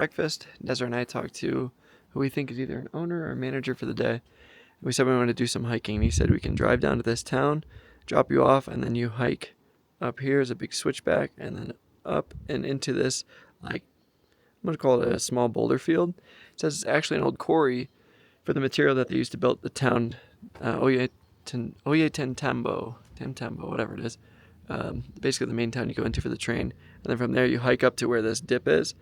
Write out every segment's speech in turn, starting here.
breakfast. Desiree and I talked to who we think is either an owner or a manager for the day. We said we want to do some hiking, and he said we can drive down to this town, drop you off, and then you hike up here is a big switchback, and then up and into this, like, I'm going to call it a small boulder field. It says it's actually an old quarry for the material that they used to build the town, Ollantaytambo, whatever it is. Basically the main town you go into for the train. And then from there you hike up to where this dip is,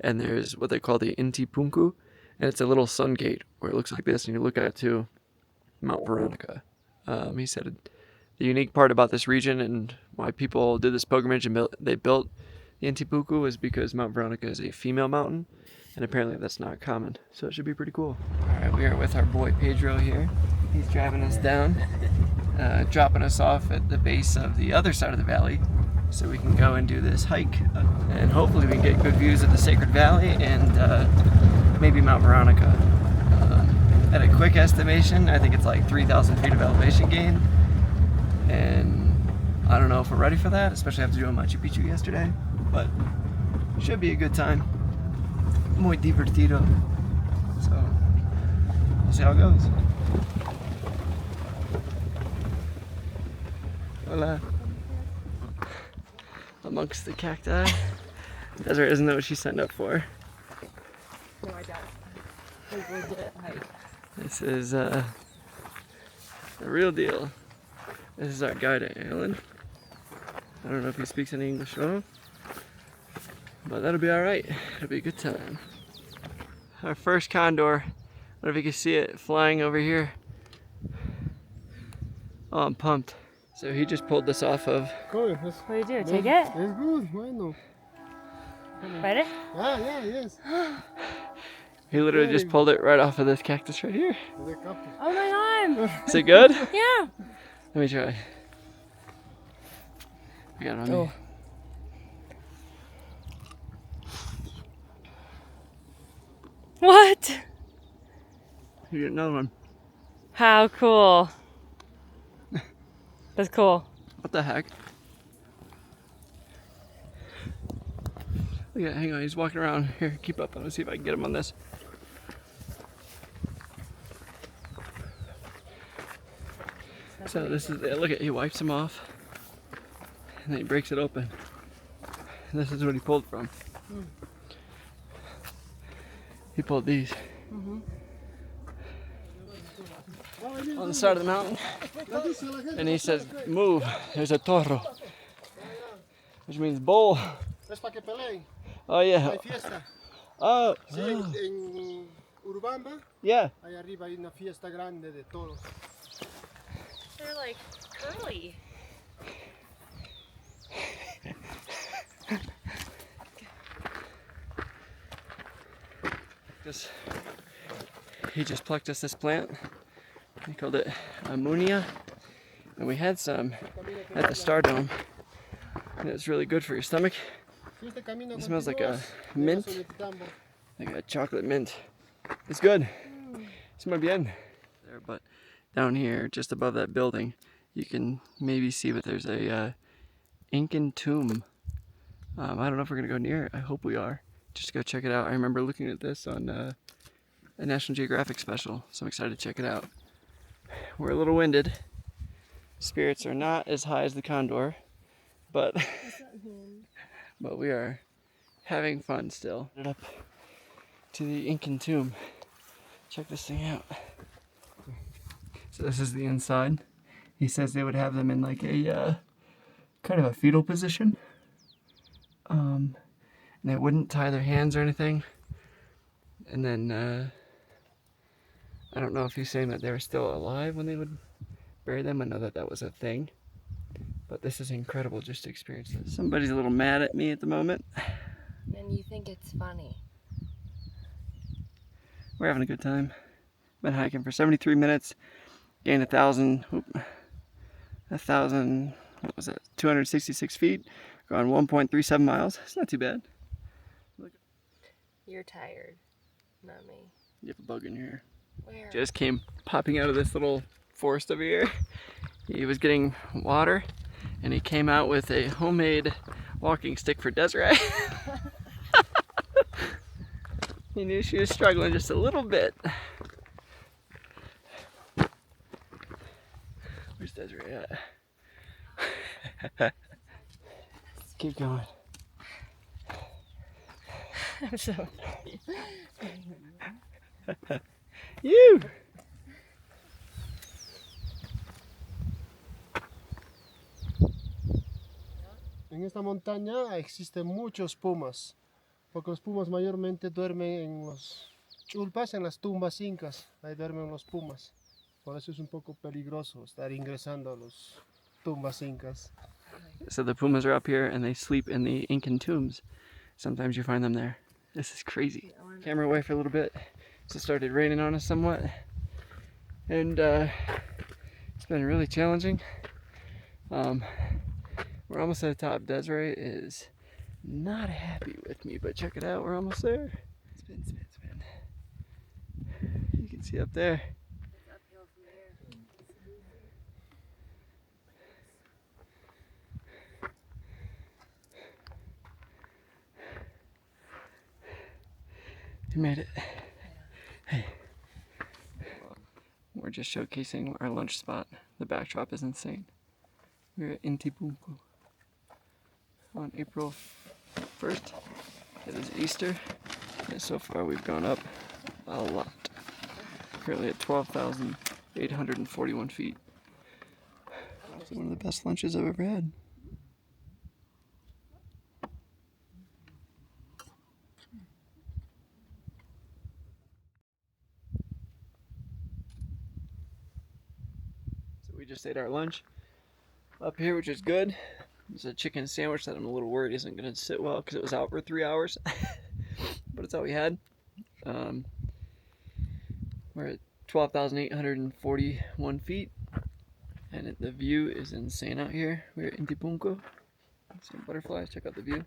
and there's what they call the Inti Punku, and it's a little sun gate where it looks like this, and you look at it to Mount Veronica. He said the unique part about this region and why people did this pilgrimage and they built the Inti Punku was because Mount Veronica is a female mountain, and apparently that's not common, so it should be pretty cool. Alright, we are with our boy Pedro here. He's driving us down, dropping us off at the base of the other side of the valley so we can go and do this hike, and hopefully we can get good views of the Sacred Valley and maybe Mount Veronica. At a quick estimation, I think it's like 3,000 feet of elevation gain, and I don't know if we're ready for that, especially after doing Machu Picchu yesterday, but should be a good time. Muy divertido. So, we'll see how it goes. Hola. Amongst the cacti. Desiree doesn't know what she signed up for. No, I don't. Legit hike. This is the real deal. This is our guide, Alan. I don't know if he speaks any English at all, but that'll be alright. It'll be a good time. Our first condor. I don't know if you can see it flying over here. Oh, I'm pumped. So he just pulled this off of. What do you do? Take it? It's good, bueno. Ready? Ah, yeah, yes. He literally just pulled it right off of this cactus right here. Oh my god! Is it good? Yeah! Let me try. I got it on me. What? You get another one. How cool. That's cool. What the heck? Look at, hang on, he's walking around. Here, keep up. I'm gonna see if I can get him on this. So this is it. Look at, he wipes him off, and then he breaks it open. And this is what he pulled from. He pulled these. On the side of the mountain, and he says, "Move." There's a toro, which means bull. Es para que peleen. Oh yeah. Hay fiesta. Oh. Sí, en Urubamba, Yeah. ahí arriba hay una fiesta grande de toros. They're like curly. He just plucked us this plant. He called it ammonia, and we had some at the StarDome, and it's really good for your stomach. It smells like a mint, like a chocolate mint. It's good. It's muy bien. There, but down here, just above that building, you can maybe see that there's a Incan tomb. I don't know if we're gonna go near it. I hope we are. Just go check it out. I remember looking at this on a National Geographic special, so I'm excited to check it out. We're a little winded. Spirits are not as high as the condor, but we are having fun still. Headed up to the Incan tomb. Check this thing out. So this is the inside. He says they would have them in like a kind of a fetal position. And they wouldn't tie their hands or anything. And then I don't know if he's saying that they were still alive when they would bury them. I know that that was a thing. But this is incredible just to experience this. Somebody's a little mad at me at the moment. And you think it's funny. We're having a good time. Been hiking for 73 minutes. Gained 266 feet. Gone 1.37 miles. It's not too bad. You're tired, not me. You have a bug in your ear. Where? Just came popping out of this little forest over here. He was getting water, and he came out with a homemade walking stick for Desiree. He knew she was struggling just a little bit. Where's Desiree at? Keep going. I'm so happy. You! En esta montaña existen muchos pumas, porque los pumas mayormente duermen en los chulpas, en las tumbas incas, ahí duermen los pumas. Por eso es un poco peligroso estar ingresando a los tumbas incas. So the pumas are up here and they sleep in the Incan tombs. Sometimes you find them there. This is crazy. Camera away for a little bit. So it started raining on us somewhat. And it's been really challenging. We're almost at the top. Desiree is not happy with me, but check it out. We're almost there. Spin, spin, spin. You can see up there. It's uphill from here. You made it. Hey. We're just showcasing our lunch spot. The backdrop is insane. We're at Inti Punku on April 1st. It is Easter, and so far we've gone up a lot. Currently at 12,841 feet. It's one of the best lunches I've ever had. So we just ate our lunch up here, which is good. It's a chicken sandwich that I'm a little worried isn't going to sit well because it was out for 3 hours. But it's all we had. We're at 12,841 feet. And the view is insane out here. We're at Inti Punku. Some butterflies. Check out the view.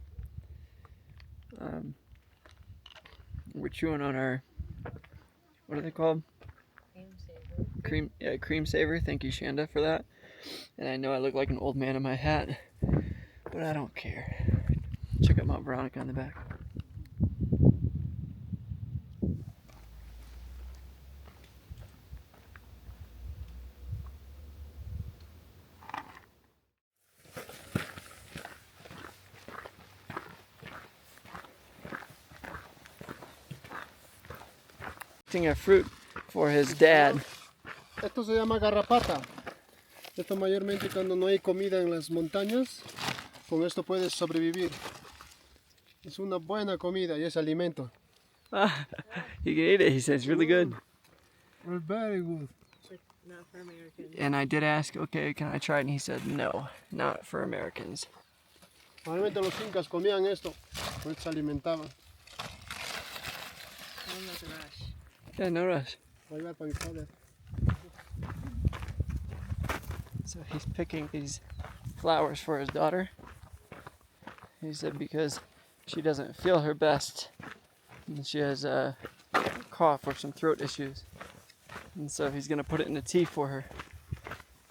We're chewing on our, what are they called? Cream saver. Thank you, Shanda, for that. And I know I look like an old man in my hat, but I don't care. Check out Mount Veronica in the back. A fruit for his dad. Esto se llama garrapata. Esto mayormente cuando no hay comida en las montañas, con esto puedes sobrevivir. Es una buena comida y es alimento. You can eat it, he says, really good. Well, very good. Not for Americans. And I did ask, okay, can I try it? And he said, no, not for Americans. Normalmente los incas comían esto, pues se alimentaban. Almost a rush. Yeah, no rush. Ahí va para el padre. So he's picking these flowers for his daughter. He said because she doesn't feel her best. And she has a cough or some throat issues. And so he's going to put it in a tea for her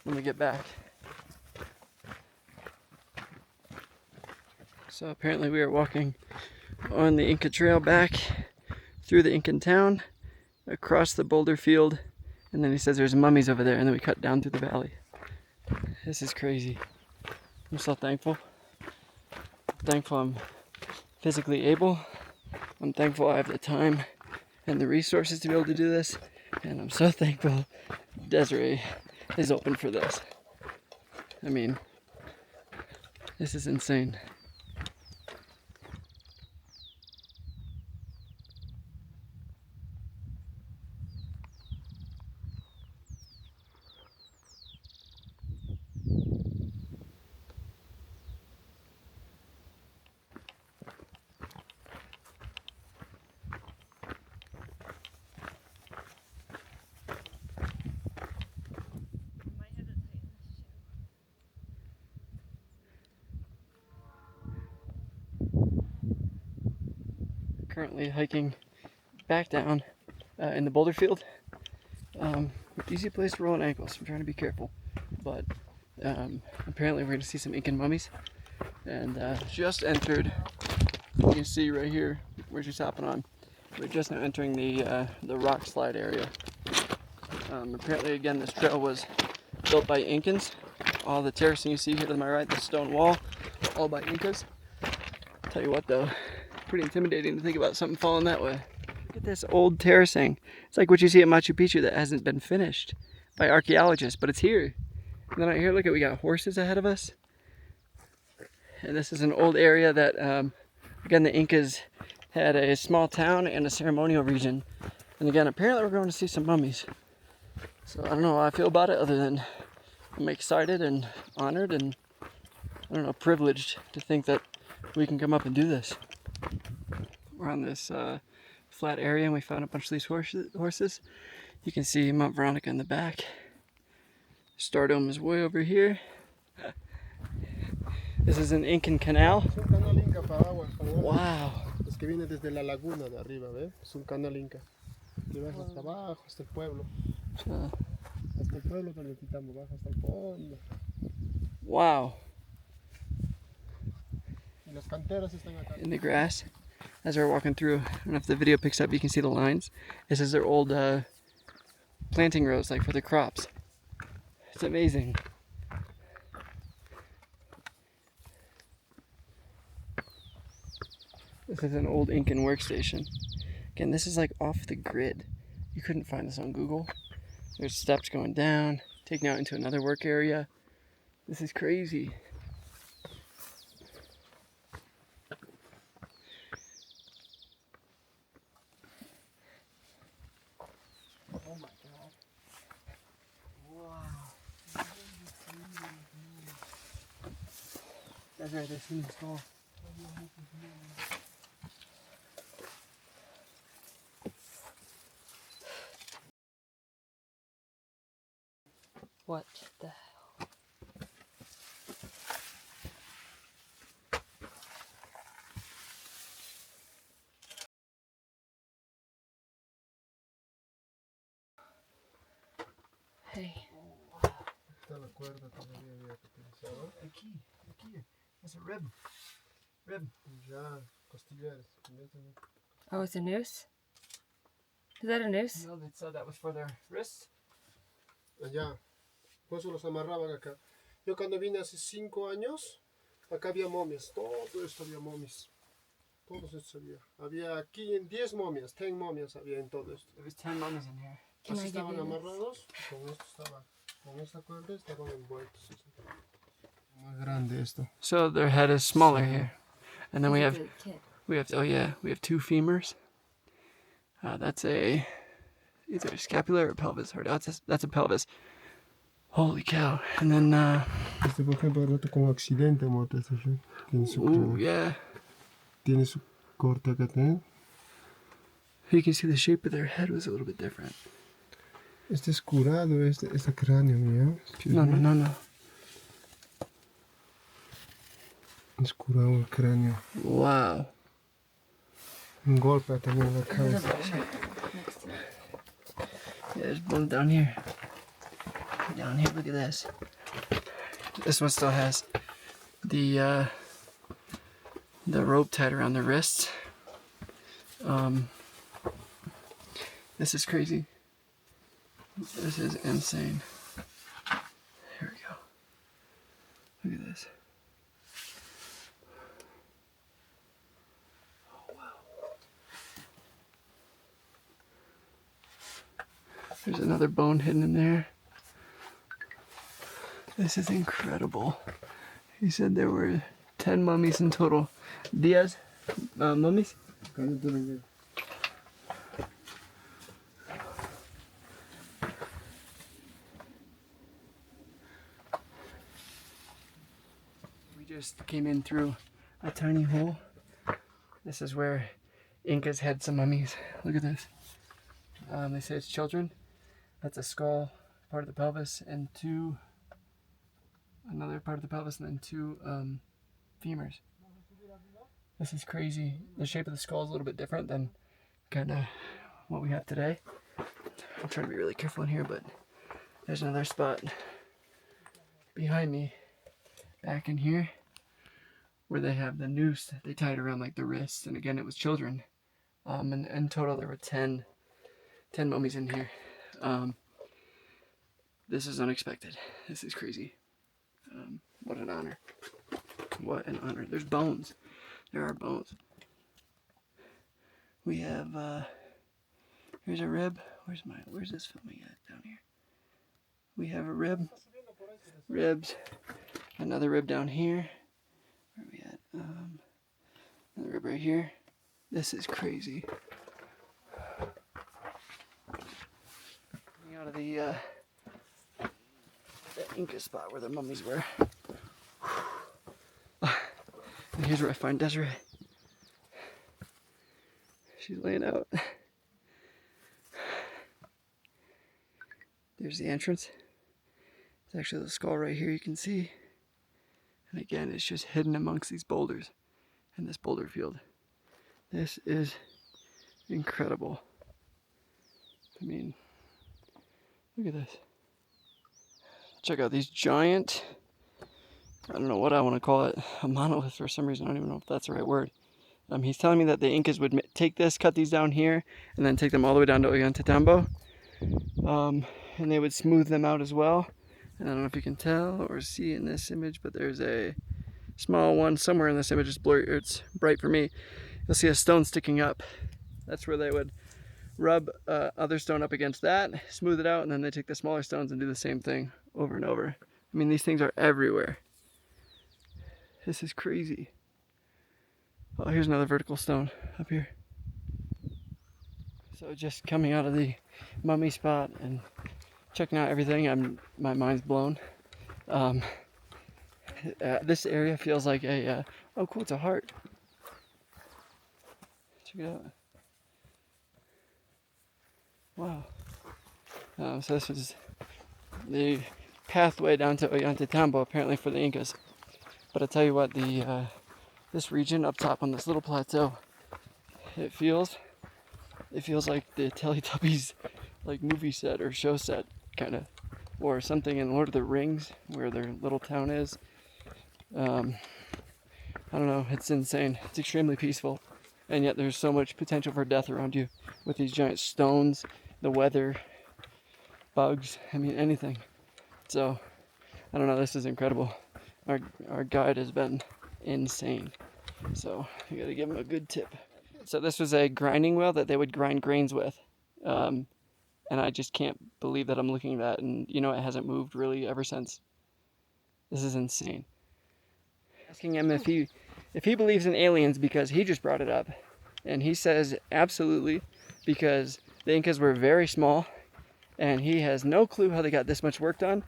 when we get back. So apparently we are walking on the Inca Trail back through the Incan town, across the boulder field, and then he says there's mummies over there, and then we cut down through the valley. This is crazy. I'm so thankful. I'm thankful I'm physically able. I'm thankful I have the time and the resources to be able to do this, and I'm so thankful Desiree is open for this. I mean, this is insane. Currently hiking back down in the boulder field. Easy place to roll on ankles. I'm trying to be careful, but apparently we're going to see some Incan mummies. And just entered. You can see right here where she's hopping on. We're just now entering the rock slide area. Apparently, again, this trail was built by Incans. All the terracing you see here to my right, the stone wall, all by Incas. Tell you what though, pretty intimidating to think about something falling that way. Look at this old terracing. It's like what you see at Machu Picchu that hasn't been finished by archaeologists, but it's here. And then out here, look at, we got horses ahead of us. And this is an old area that, again, the Incas had a small town and a ceremonial region. And again, apparently we're going to see some mummies. So I don't know how I feel about it other than I'm excited and honored and, I don't know, privileged to think that we can come up and do this. We're on this flat area and we found a bunch of these horses. You can see Mount Veronica in the back. StarDome is way over here. This is an Incan canal. Es un canal inca para agua. Wow. Es que viene desde la laguna de arriba, ¿ves? Es un canal inca. Que baja hasta abajo, hasta el pueblo. Hasta el pueblo de Ollantaytambo, baja hasta el fondo. Wow. Y las canteras están acá. In the grass, as we're walking through, I don't know if the video picks up, you can see the lines. This is their old planting rows, like for the crops. It's amazing. This is an old Incan workstation. Again, this is like off the grid. You couldn't find this on Google. There's steps going down, taking out into another work area. This is crazy. Oh my God. Wow. Desiree, they've seen this hole. What the hell? Hey. Está la cuerda todavía había que utilizar. The key. That's a rib. Ya, costillares. Oh, it's a noose? Is that a noose? No, they said that was for their wrists. Allá. Por eso los amarraban acá. Yo cuando vine hace 5 años, acá había momias. Todo esto había momias. Todo esto había. Había aquí en 10 momias, 10 momias había en todo esto. There was 10 mummies in here. Can Así I give estaban you this? amarrados. Con esto estaba. Con esta cuerda estaban envueltos. Más grande esto. So their head is smaller here. And then we have Good kid. we have 2 femurs. That's either a scapula or pelvis. Or that's a pelvis. Holy cow. And then Este por ejemplo roto con accidente muerto este. Tiene su ooh, yeah. Tiene su corte acá también. You can see the shape of their head was a little bit different. Este es curado, este cráneo, mira. No. Es curado el cráneo. Wow. Un golpe también en la There's a cabeza. bone next to it. Yeah, there's bones down here. Down here, look at this. This one still has the rope tied around the wrists. This is crazy. This is insane. Here we go. Look at this. Oh wow. There's another bone hidden in there. This is incredible. He said there were 10 mummies in total. Diaz, mummies? We just came in through a tiny hole. This is where Incas had some mummies. Look at this. They say it's children. That's a skull, part of the pelvis, and another part of the pelvis, and then 2 femurs. This is crazy. The shape of the skull is a little bit different than kind of what we have today. I'm trying to be really careful in here, but there's another spot behind me, back in here, where they have the noose that they tied around like the wrists, and again it was children And in total there were 10 mummies in here. This is unexpected. This is crazy. What an honor. What an honor. There's bones. There are bones. We have, here's a rib. Where's this filming at down here? We have a rib. Ribs. Another rib down here. Where are we at? Another rib right here. This is crazy. Coming out of the Inca spot where the mummies were. And here's where I find Desiree. She's laying out. There's the entrance. It's actually the skull right here you can see. And again, it's just hidden amongst these boulders in this boulder field. This is incredible. I mean, look at this. Check out these giant, I don't know what I want to call it, a monolith for some reason. I don't even know if that's the right word. He's telling me that the Incas would take this, cut these down here, and then take them all the way down to Ollantaytambo. And they would smooth them out as well. And I don't know if you can tell or see in this image, but there's a small one somewhere in this image. It's blurry, it's bright for me. You'll see a stone sticking up. That's where they would rub other stone up against that, smooth it out, and then they take the smaller stones and do the same thing over and over. I mean, these things are everywhere. This is crazy. Oh, here's another vertical stone up here. So just coming out of the mummy spot and checking out everything, my mind's blown. This area feels like a, oh cool, it's a heart. Check it out. Wow. So this is the pathway down to Ollantaytambo, apparently for the Incas. But I tell you what, this region up top on this little plateau, it feels like the Teletubbies like movie set or show set kind of, or something in Lord of the Rings where their little town is. I don't know, it's insane. It's extremely peaceful, and yet there's so much potential for death around you with these giant stones, the weather, bugs, I mean anything. So I don't know, this is incredible. Our guide has been insane, so you gotta give him a good tip. So this was a grinding wheel that they would grind grains with, and I just can't believe that I'm looking at that, and you know, it hasn't moved really ever since. This is insane. Asking him if he believes in aliens because he just brought it up, and he says absolutely, because the Incas were very small and he has no clue how they got this much work done,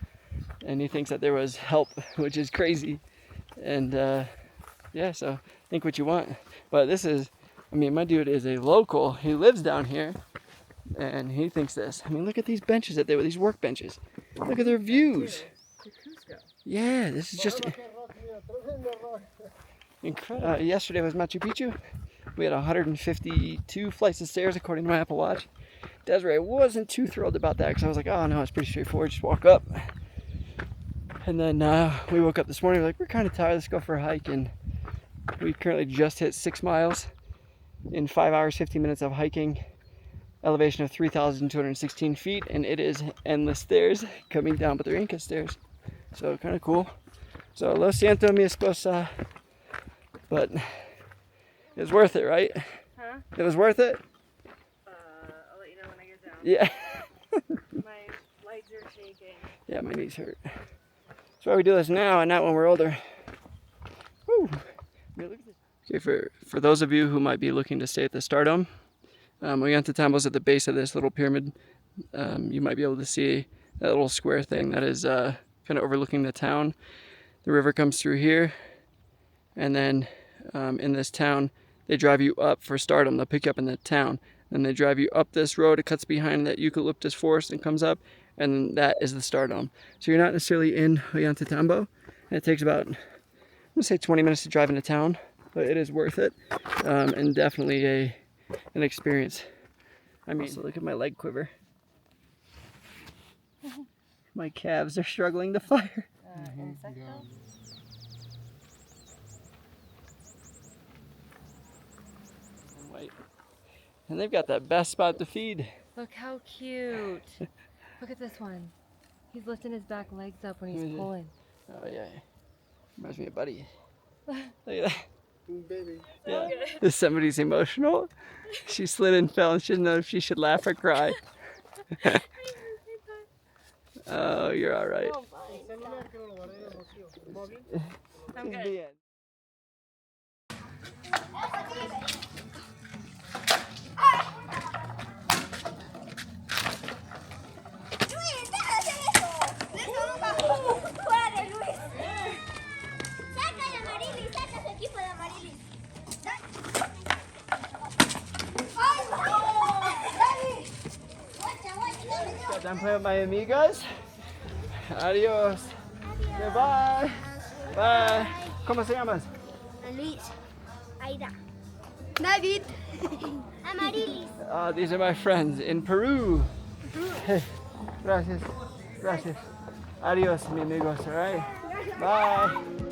and he thinks that there was help, which is crazy. And yeah, so think what you want, but this is, I mean, my dude is a local. He lives down here, and he thinks this. I mean, look at these benches that they were, these work benches. Look at their views. Yeah, this is just incredible. Yesterday was Machu Picchu. We had 152 flights of stairs according to my Apple Watch. Desiree wasn't too thrilled about that because I was like, oh no, it's pretty straightforward, just walk up. And then we woke up this morning, we're kind of tired, let's go for a hike. And we currently just hit 6 miles in 5 hours, 15 minutes of hiking, elevation of 3,216 feet, and it is endless stairs coming down, but they're Inca stairs. So kind of cool. So lo siento, mi esposa, but it was worth it, right? Huh? It was worth it? I'll let you know when I get down. Yeah. My legs are shaking. Yeah, my knees hurt. That's why we do this now and not when we're older. Woo. Okay, for those of you who might be looking to stay at the StarDome, Ollantaytambo's at the base of this little pyramid. You might be able to see that little square thing that is kind of overlooking the town. The river comes through here, and then in this town, they drive you up for StarDome. They'll pick you up in the town, and they drive you up this road. It cuts behind that eucalyptus forest and comes up, and that is the StarDome. So you're not necessarily in Ollantaytambo, and it takes about, I'm gonna say 20 minutes to drive into town, but it is worth it, and definitely an experience. I mean, so look at my leg quiver. My calves are struggling to fire. Insecto? White. And they've got the best spot to feed. Look how cute. Look at this one. He's lifting his back legs up when he's pulling. Oh yeah. Reminds me of Buddy. Look at that. Baby. Yeah. If somebody's emotional, she slid and fell and she didn't know if she should laugh or cry. Oh, you're all right. I'm good. The end. Got done playing with my amigos. Adios. Goodbye. Bye. ¿Cómo se llamas? Luis, Aida, David, Amarilis. These are my friends in Peru. Hey, gracias. Gracias. Adios, mi amigos, all right? Bye.